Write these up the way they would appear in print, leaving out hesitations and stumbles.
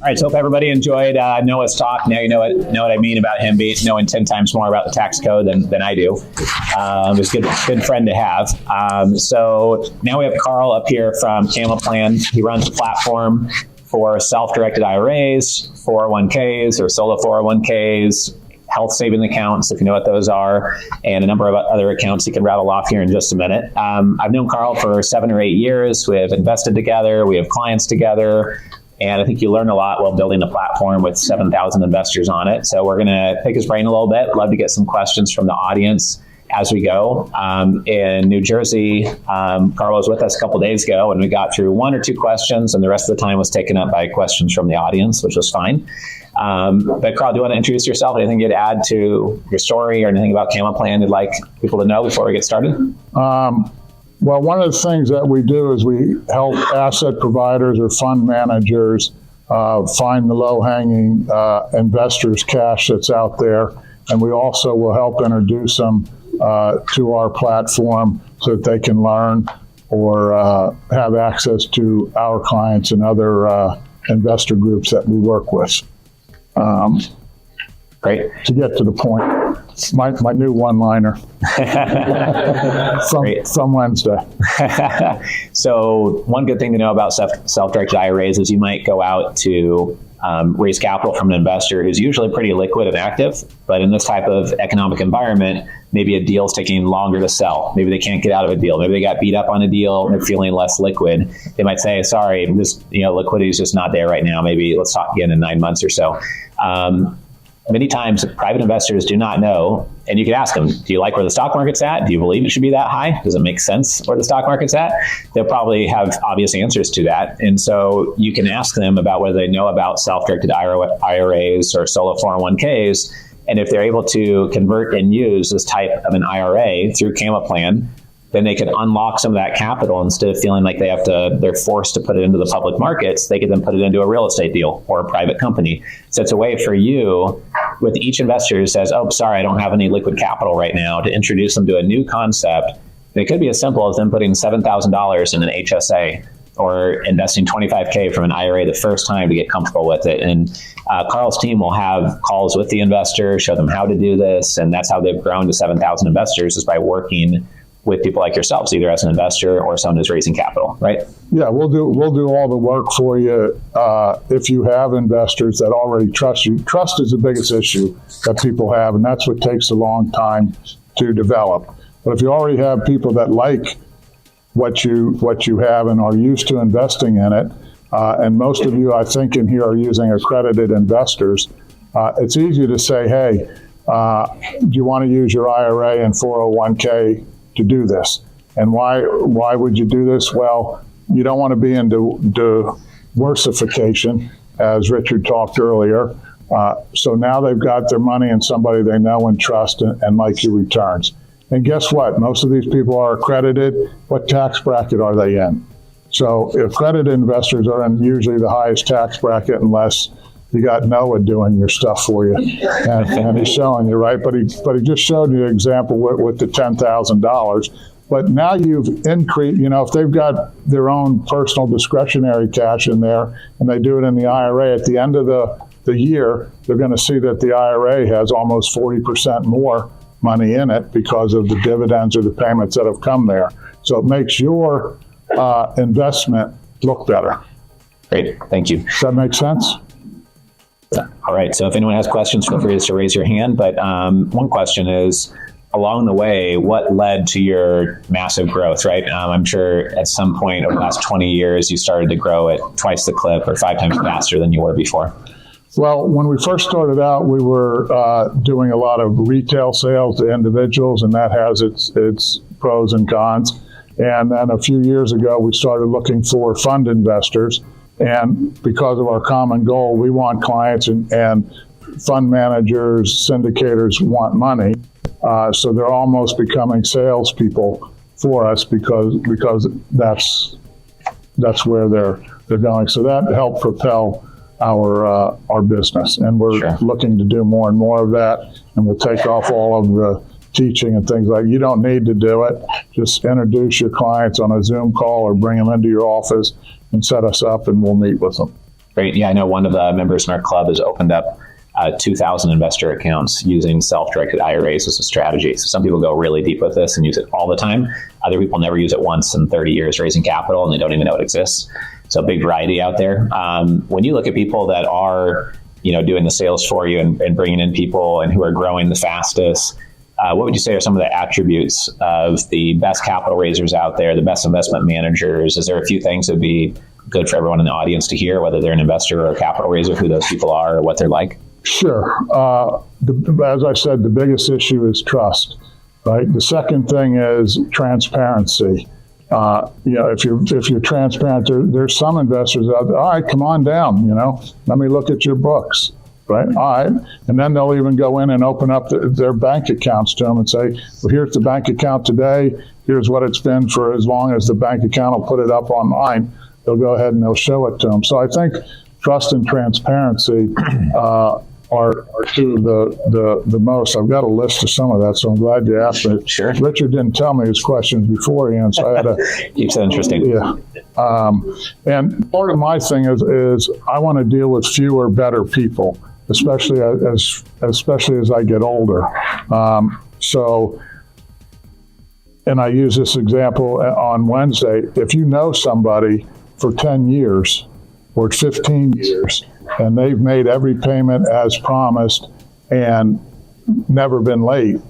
All right, so hope everybody enjoyed Noah's talk. Now you know what I mean about him knowing 10 times more about the tax code than I do. It's a good friend to have. So now we have Carl up here from CamaPlan. He runs a platform for self-directed IRAs, 401ks or solo 401ks, health saving accounts, if you know what those are, and a number of other accounts he can rattle off here in just a minute. I've known Carl for 7 or 8 years. We have invested together. We have clients together. And I think you learn a lot while building a platform with 7,000 investors on it. So we're going to pick his brain a little bit. Love to get some questions from the audience as we go. In New Jersey, Carl was with us a couple of days ago, and we got through 1 or 2 questions, and the rest of the time was taken up by questions from the audience, which was fine. But Carl, do you want to introduce yourself? Anything you'd add to your story or anything about CamaPlan you'd like people to know before we get started? Well, one of the things that we do is we help asset providers or fund managers find the low-hanging investors' cash that's out there. And we also will help introduce them to our platform so that they can learn or have access to our clients and other investor groups that we work with. Great. To get to the point, my new one-liner from Wednesday. So one good thing to know about self-directed IRAs is you might go out to raise capital from an investor who's usually pretty liquid and active, but in this type of economic environment, maybe a deal's taking longer to sell. Maybe they can't get out of a deal. Maybe they got beat up on a deal. They're feeling less liquid. They might say, sorry, this liquidity is just not there right now. Maybe let's talk again in 9 months or so. Many times private investors do not know, and you could ask them, do you like where the stock market's at? Do you believe it should be that high? Does it make sense where the stock market's at? They'll probably have obvious answers to that. And so you can ask them about whether they know about self-directed IRAs or solo 401ks. And if they're able to convert and use this type of an IRA through CamaPlan, then they could unlock some of that capital. Instead of feeling like they're forced to put it into the public markets, they could then put it into a real estate deal or a private company. So it's a way for you, with each investor who says, oh, sorry, I don't have any liquid capital right now, to introduce them to a new concept. And it could be as simple as them putting $7,000 in an HSA or investing $25K from an IRA the first time to get comfortable with it. And Carl's team will have calls with the investor, show them how to do this. And that's how they've grown to 7,000 investors, is by working with people like yourselves, either as an investor or someone who's raising capital, right? Yeah, we'll do all the work for you if you have investors that already trust you. Trust is the biggest issue that people have, and that's what takes a long time to develop. But if you already have people that like what you have and are used to investing in it, and most of you, I think, in here are using accredited investors, it's easy to say, hey, do you want to use your IRA and 401k to do this? And why would you do this? Well, you don't want to be into diversification, as Richard talked earlier. So now they've got their money in somebody they know and trust and like your returns. And guess what? Most of these people are accredited. What tax bracket are they in? So accredited investors are in usually the highest tax bracket, unless you got Noah doing your stuff for you, and he's showing you, right? But he just showed you an example with the $10,000. But now you've increased, if they've got their own personal discretionary cash in there and they do it in the IRA, at the end of the year, they're going to see that the IRA has almost 40% more money in it because of the dividends or the payments that have come there. So it makes your investment look better. Great, thank you. Does that make sense? All right, so if anyone has questions, feel free to raise your hand. But one question is, along the way, what led to your massive growth, right? I'm sure at some point over the last 20 years, you started to grow at twice the clip or 5 times faster than you were before. Well, when we first started out, we were doing a lot of retail sales to individuals, and that has its pros and cons. And then a few years ago, we started looking for fund investors. And because of our common goal, we want clients and fund managers, syndicators want money. So they're almost becoming salespeople for us because that's where they're going. So that helped propel our business, and we're looking to do more and more of that. And we'll take off all of the teaching and things like, you don't need to do it. Just introduce your clients on a Zoom call or bring them into your office and set us up, and we'll meet with them. Great. Yeah, I know one of the members in our club has opened up 2,000 investor accounts using self-directed IRAs as a strategy. So some people go really deep with this and use it all the time. Other people never use it once in 30 years raising capital, and they don't even know it exists. So big variety out there. When you look at people that are, doing the sales for you and bringing in people and who are growing the fastest, what would you say are some of the attributes of the best capital raisers out there, the best investment managers? Is there a few things that would be good for everyone in the audience to hear, whether they're an investor or a capital raiser, who those people are or what they're like? Sure. As I said, the biggest issue is trust, right? The second thing is transparency. If you're transparent, there's some investors out there, all right, come on down, let me look at your books, right? All right. And then they'll even go in and open up their bank accounts to them and say, well, here's the bank account today. Here's what it's been for as long as the bank account will put it up online. They'll go ahead and they'll show it to them. So I think trust and transparency are two of the most. I've got a list of some of that, so I'm glad you asked me. Sure. Richard didn't tell me his questions beforehand, so I had to... Keeps it interesting. Yeah. And part of my thing is I want to deal with fewer, better people, especially as I get older. And I use this example on Wednesday. If you know somebody for 10 years or 15 years, and they've made every payment as promised and never been late,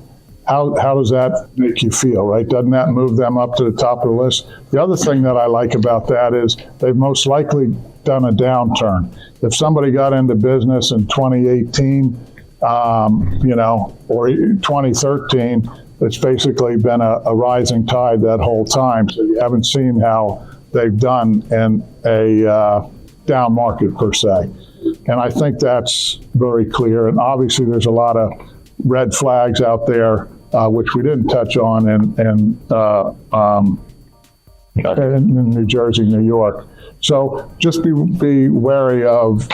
how does that make you feel, right? Doesn't that move them up to the top of the list? The other thing that I like about that is they've most likely done a downturn. If somebody got into business in 2018, or 2013, it's basically been a rising tide that whole time. So you haven't seen how they've done in a down market per se. And I think that's very clear. And obviously there's a lot of red flags out there, which we didn't touch on in New Jersey, New York. So just be wary of,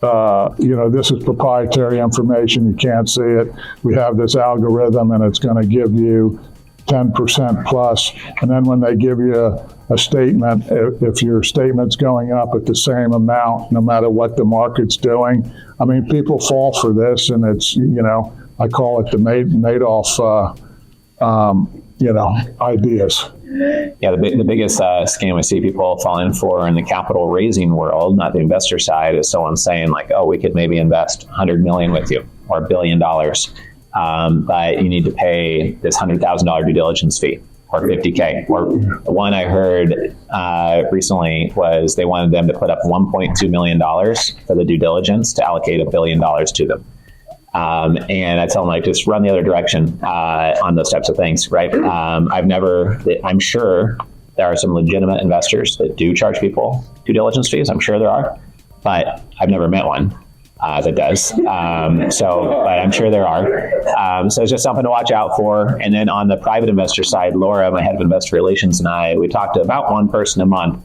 this is proprietary information. You can't see it. We have this algorithm and it's going to give you 10% plus. And then when they give you a statement, if your statement's going up at the same amount, no matter what the market's doing, I mean, people fall for this, and it's, I call it the Madoff, ideas. Yeah, the biggest scam I see people falling for in the capital raising world, not the investor side, is someone saying like, oh, we could maybe invest $100 million with you or $1 billion, but you need to pay this $100,000 due diligence fee or $50K. Or the one I heard recently was they wanted them to put up $1.2 million for the due diligence to allocate $1 billion to them. And I tell them, like, just run the other direction on those types of things, right? I'm sure there are some legitimate investors that do charge people due diligence fees. I'm sure there are, but I've never met one that does. But I'm sure there are. So it's just something to watch out for. And then on the private investor side, Laura, my head of investor relations, and we talked to about one person a month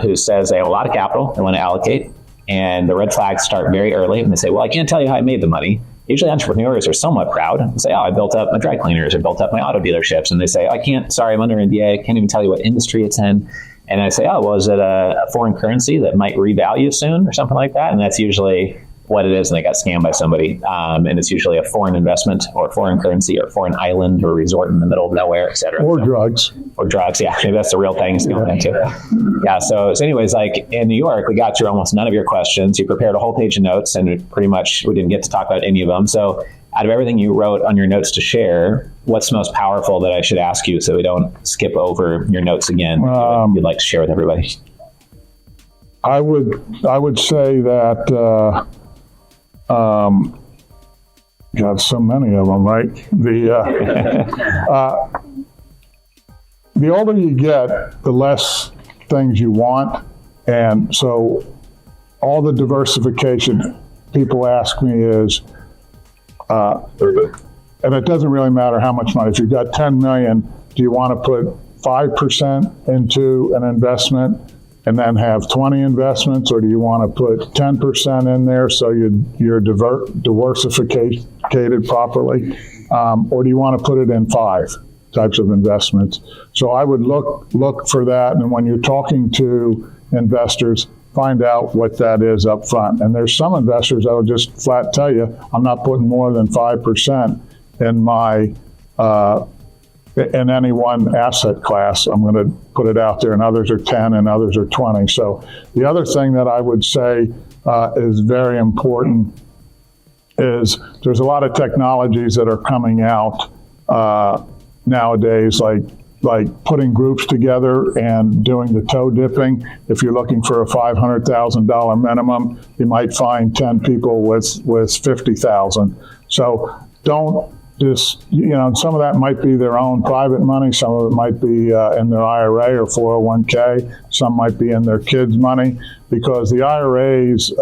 who says they have a lot of capital they want to allocate. And the red flags start very early. And they say, well, I can't tell you how I made the money. Usually entrepreneurs are somewhat proud and say, oh, I built up my dry cleaners or built up my auto dealerships. And they say, I'm under NDA. I can't even tell you what industry it's in. And I say, oh, well, is it a foreign currency that might revalue soon or something like that? And that's usually what it is. And they got scammed by somebody. And it's usually a foreign investment or foreign currency or foreign island or resort in the middle of nowhere, et cetera. Or drugs. Or drugs. Yeah, maybe that's the real thing. Yeah. So anyways, like in New York, we got through almost none of your questions. You prepared a whole page of notes and we didn't get to talk about any of them. So out of everything you wrote on your notes to share, what's most powerful that I should ask you so we don't skip over your notes again you'd like to share with everybody? I would say that got so many of them, right? The older you get, the less things you want. And so all the diversification people ask me is, and it doesn't really matter how much money. If you've got 10 million, do you want to put 5% into an investment and then have 20 investments, or do you want to put 10% in there so you're diversified properly, or do you want to put it in 5 types of investments? So I would look for that, and when you're talking to investors, find out what that is up front. And there's some investors that will just flat tell you, I'm not putting more than 5% in my in any one asset class. I'm going to put it out there, and others are 10 and others are 20. So the other thing that I would say is very important is there's a lot of technologies that are coming out nowadays, like putting groups together and doing the toe dipping. If you're looking for a $500,000 minimum, you might find 10 people with 50,000. So don't just, some of that might be their own private money. Some of it might be in their IRA or 401k. Some might be in their kids' money, because the IRAs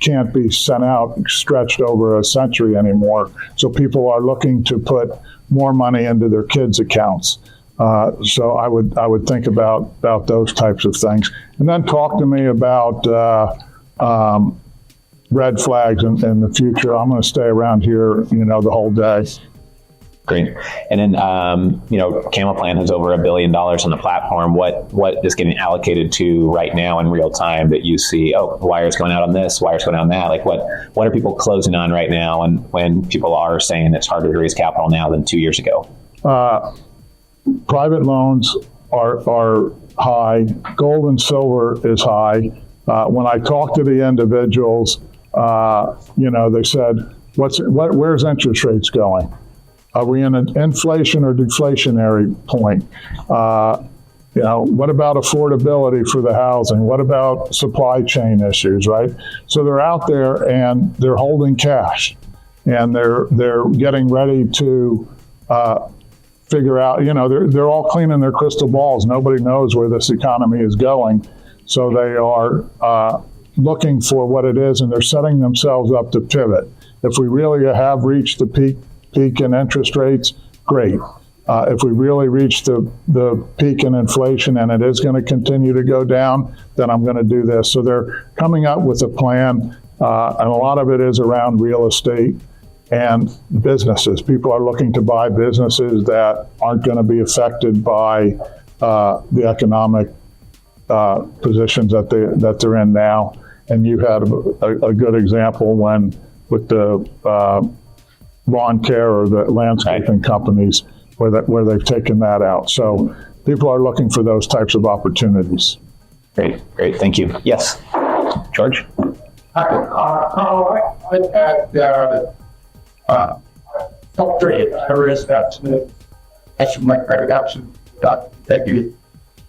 can't be sent out, stretched over a century anymore. So people are looking to put more money into their kids' accounts. So I would think about those types of things. And then talk to me about red flags in the future. I'm going to stay around here, the whole day. Great. And then, CamaPlan has over $1 billion on the platform. What is getting allocated to right now in real time that you see, wire's going out on this, wire's going out on that? Like what are people closing on right now? And when people are saying it's harder to raise capital now than 2 years ago? Private loans are high. Gold and silver is high. When I talk to the individuals, they said, where's interest rates going? Are we in an inflation or deflationary point? What about affordability for the housing? What about supply chain issues, right? So they're out there and they're holding cash, and they're getting ready to figure out, they're all cleaning their crystal balls. Nobody knows where this economy is going. So they are looking for what it is, and they're setting themselves up to pivot. If we really have reached the peak in interest rates, great. If we really reach the peak in inflation and it is going to continue to go down, then I'm going to do this. So they're coming up with a plan, and a lot of it is around real estate and businesses. People are looking to buy businesses that aren't going to be affected by the economic positions that they're in now. And you had a good example with the lawn care or the landscaping companies where they've taken that out. So people are looking for those types of opportunities. Great. Thank you. Yes, George? Carl, I had self-trade areas that actually my credit option that you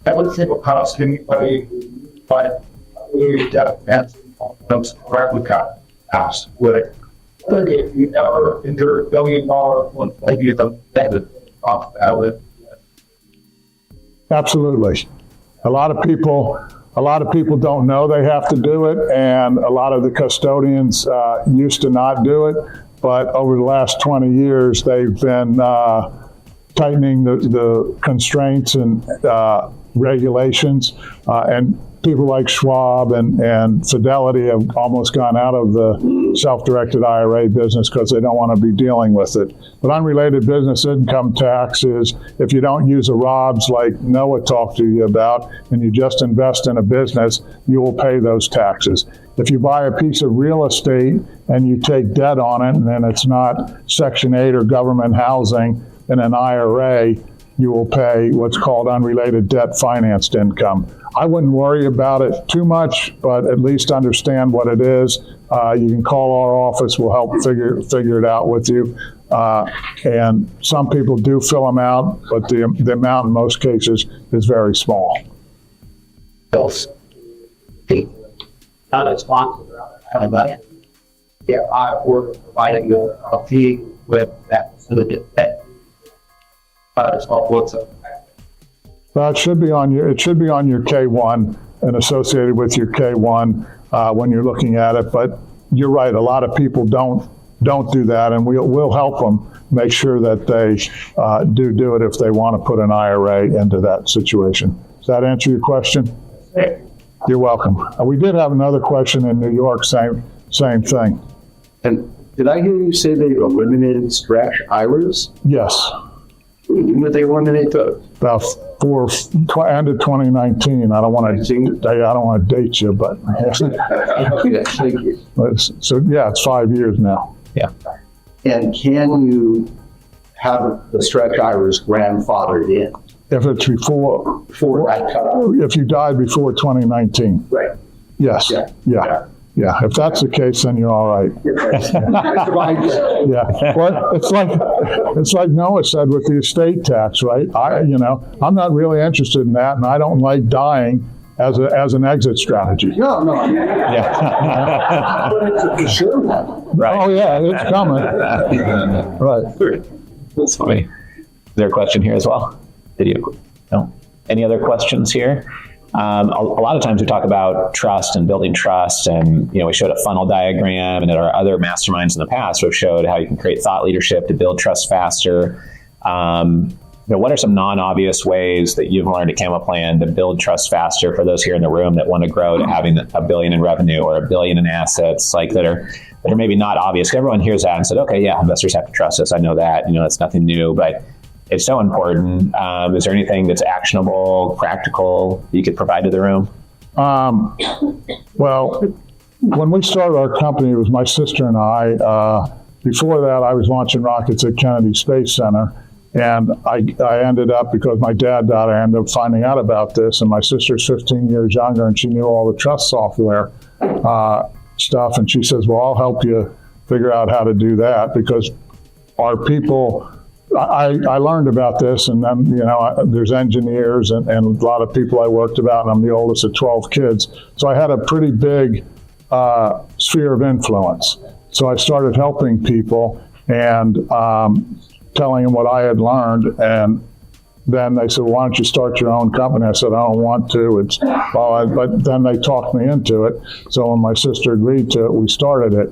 that would say cost anybody but that those replica apps would. But if you ever enter $1 billion one, maybe the benefit off that would. Absolutely. A lot of people don't know they have to do it, and a lot of the custodians used to not do it. But over the last 20 years, they've been tightening the constraints and regulations, and people like Schwab and Fidelity have almost gone out of the self-directed IRA business because they don't want to be dealing with it. But unrelated business income tax is if you don't use a ROBS like Noah talked to you about, and you just invest in a business, you will pay those taxes. If you buy a piece of real estate and you take debt on it, and then it's not Section 8 or government housing in an IRA, you will pay what's called unrelated debt financed income. I wouldn't worry about it too much, but at least understand what it is. You can call our office, we'll help figure it out with you. And some people do fill them out, but the amount in most cases is very small. Bills. Not a sponsor, we're providing a fee with that facility. It's all what's up. It should be on your K1 and associated with your K1 when you're looking at it. But you're right, a lot of people don't do that, and we'll help them make sure that they do it if they want to put an IRA into that situation. Does that answer your question? You're welcome. We did have another question in New York, same thing. And did I hear you say they eliminated stretch IRAs? Yes. Would they eliminate those? end of 2019. I don't want to date you, but so yeah, it's 5 years now. Yeah. And can you have the stretch IRAs grandfathered in? If it's before that cutoff? if you died before 2019. Right. Yes. Yeah. If that's the case, then you're all right. Yeah. Well, it's like Noah said with the estate tax, right? I'm not really interested in that, and I don't like dying as an exit strategy. No. Yeah. Sure. Right. Oh yeah, it's coming. Right. That's funny. Is there a question here as well? No. Any other questions here? A lot of times we talk about trust and building trust, and we showed a funnel diagram, and at our other masterminds in the past, we've showed how you can create thought leadership to build trust faster. What are some non-obvious ways that you've learned at CamaPlan to build trust faster for those here in the room that want to grow to having $1 billion in revenue or $1 billion in assets, like that are maybe not obvious? Everyone hears that and said, okay, yeah, investors have to trust us. I know that. That's nothing new, but it's so important. Is there anything that's actionable, practical, you could provide to the room? Well, when we started our company, it was my sister and I. Before that, I was launching rockets at Kennedy Space Center. And I ended up, because my dad died, I ended up finding out about this. And my sister's 15 years younger, and she knew all the trust software stuff. And she says, well, I'll help you figure out how to do that, because our people, I learned about this, and then, there's engineers and a lot of people I worked about, and I'm the oldest of 12 kids. So I had a pretty big sphere of influence. So I started helping people and telling them what I had learned, and then they said, why don't you start your own company? I said, I don't want to. But then they talked me into it. So when my sister agreed to it, we started it.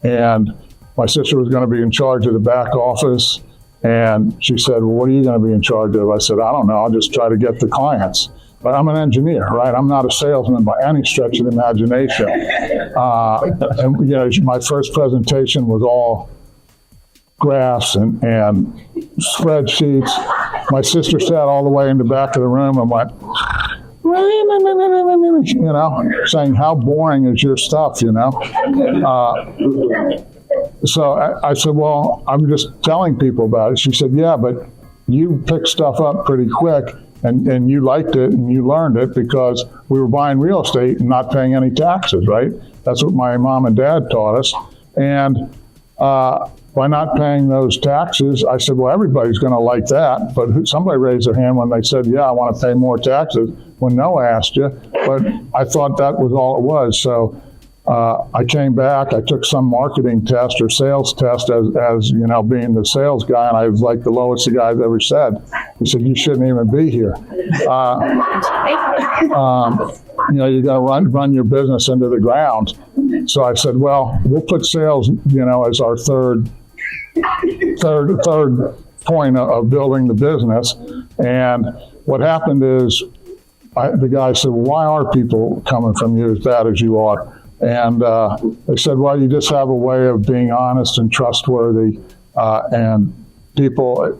And my sister was going to be in charge of the back office, and she said, well, what are you going to be in charge of? I said, I don't know. I'll just try to get the clients. But I'm an engineer, right? I'm not a salesman by any stretch of the imagination. And my first presentation was all graphs and spreadsheets. My sister sat all the way in the back of the room and went, saying, how boring is your stuff, So I said, well, I'm just telling people about it. She said, yeah, but you picked stuff up pretty quick, and you liked it and you learned it because we were buying real estate and not paying any taxes, right? That's what my mom and dad taught us. And by not paying those taxes, I said, well, everybody's going to like that. But somebody raised their hand when they said, yeah, I want to pay more taxes, when Noah asked you. But I thought that was all it was. So I came back, I took some marketing test or sales test as being the sales guy, and I was like the lowest the guy's ever said. He said, you shouldn't even be here. You got to run your business into the ground. So I said, well, we'll put sales, as our third point of building the business. And what happened is the guy said, well, why are people coming from you as bad as you are? And they said, well, you just have a way of being honest and trustworthy, and people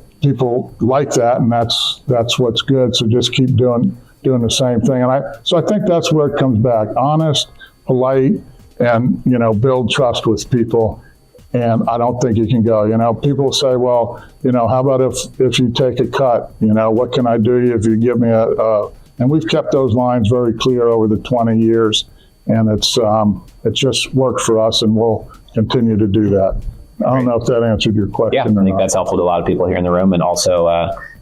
like that, and that's what's good. So just keep doing the same thing. And so I think that's where it comes back: honest, polite, and build trust with people. And I don't think you can go. People say, well, how about if you take a cut? What can I do if you give me a? And we've kept those lines very clear over the 20 years. And it's just worked for us, and we'll continue to do that. I don't know if that answered your question. Yeah, I think that's helpful to a lot of people here in the room, and also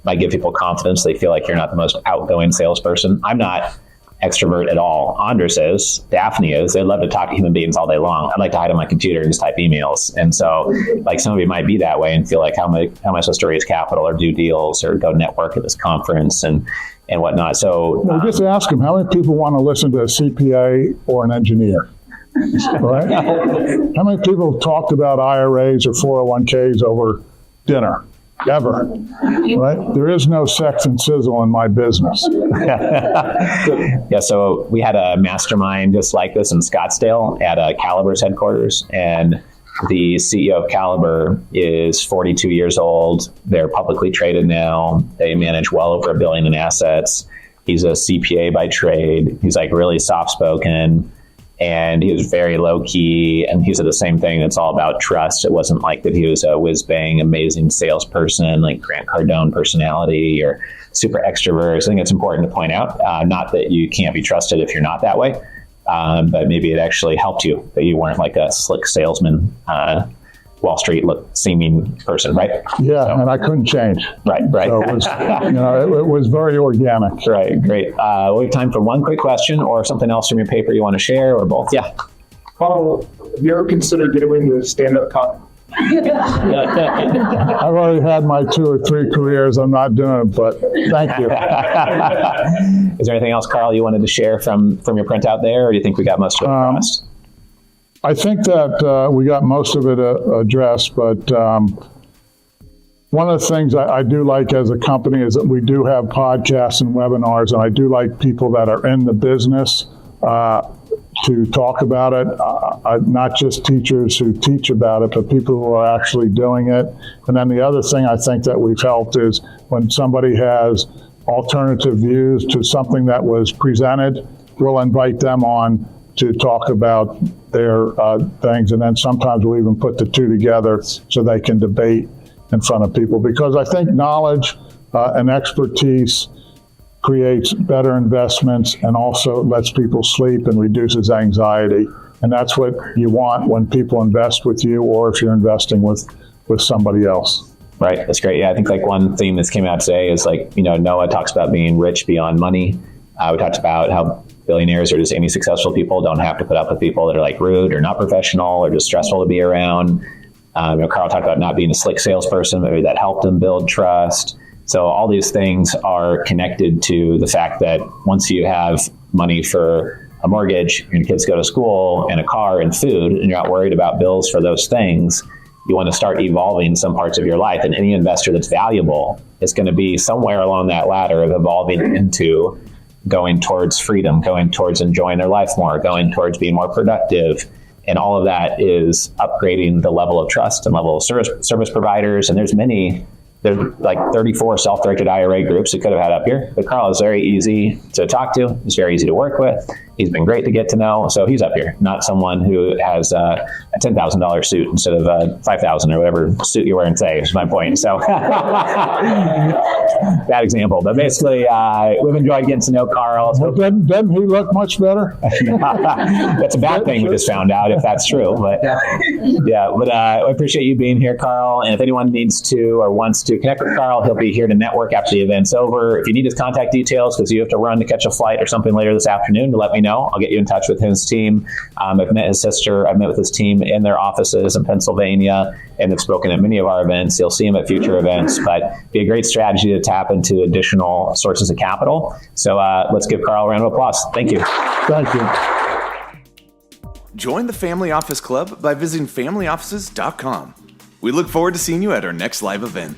might give people confidence. They feel like you're not the most outgoing salesperson. I'm not extrovert at all. Andres is, Daphne is. They love to talk to human beings all day long. I'd like to hide on my computer and just type emails. And so, like, some of you might be that way and feel like, how am I supposed to raise capital or do deals or go network at this conference and whatnot. So just ask them, how many people want to listen to a CPA or an engineer? Right? How many people have talked about IRAs or 401ks over dinner? Ever. Right? There is no sex and sizzle in my business. Yeah, so we had a mastermind just like this in Scottsdale at Caliber's headquarters, and the CEO of Caliber is 42 years old. They're publicly traded now. They manage well over $1 billion in assets. He's a CPA by trade. He's like really soft-spoken, and he was very low-key. And he said the same thing. It's all about trust. It wasn't like that he was a whiz-bang, amazing salesperson, like Grant Cardone personality or super extrovert. So I think it's important to point out, not that you can't be trusted if you're not that way, but maybe it actually helped you that you weren't like a slick salesman, Wall Street seeming person, right? Yeah, So- and I couldn't change. Right. So it was, it was very organic. Right, great. We have time for one quick question or something else from your paper you want to share, or both. Yeah. Carl, have you ever considered doing the stand-up comedy? I've already had my 2 or 3 careers. I'm not doing it, but thank you. Is there anything else, Carl, you wanted to share from your printout there, or do you think we got most of it across? I think that we got most of it addressed, but one of the things I do like as a company is that we do have podcasts and webinars, and I do like people that are in the business to talk about it, not just teachers who teach about it, but people who are actually doing it. And then the other thing I think that we've helped is when somebody has alternative views to something that was presented, we'll invite them on to talk about their things. And then sometimes we'll even put the two together so they can debate in front of people. Because I think knowledge and expertise creates better investments and also lets people sleep and reduces anxiety. And that's what you want when people invest with you, or if you're investing with somebody else. Right, that's great. Yeah, I think like one theme that's came out today is like, Noah talks about being rich beyond money. We talked about how billionaires or just any successful people don't have to put up with people that are like rude or not professional or just stressful to be around. Carl talked about not being a slick salesperson, maybe that helped him build trust. So all these things are connected to the fact that once you have money for a mortgage, your kids go to school, and a car and food, and you're not worried about bills for those things, you want to start evolving some parts of your life. And any investor that's valuable is going to be somewhere along that ladder of evolving into going towards freedom, going towards enjoying their life more, going towards being more productive. And all of that is upgrading the level of trust and level of service providers. And there's like 34 self-directed IRA groups that could have had up here. But Carl is very easy to talk to. He's very easy to work with. He's been great to get to know. So he's up here, not someone who has a $10,000 suit instead of a $5,000 or whatever suit you're wearing today, is my point. So bad example. But basically, we've enjoyed getting to know Carl. So Doesn't he look much better? that's a bad thing we just found out, if that's true. But I appreciate you being here, Carl. And if anyone needs to or wants to connect with Carl, he'll be here to network after the event's over. If you need his contact details because you have to run to catch a flight or something later this afternoon, to let me know. I'll get you in touch with his team. I've met his sister. I've met with his team in their offices in Pennsylvania, and have spoken at many of our events. You'll see him at future events, but it'd be a great strategy to tap into additional sources of capital. So let's give Carl a round of applause. Thank you. Thank you. Join the Family Office Club by visiting familyoffices.com. We look forward to seeing you at our next live event.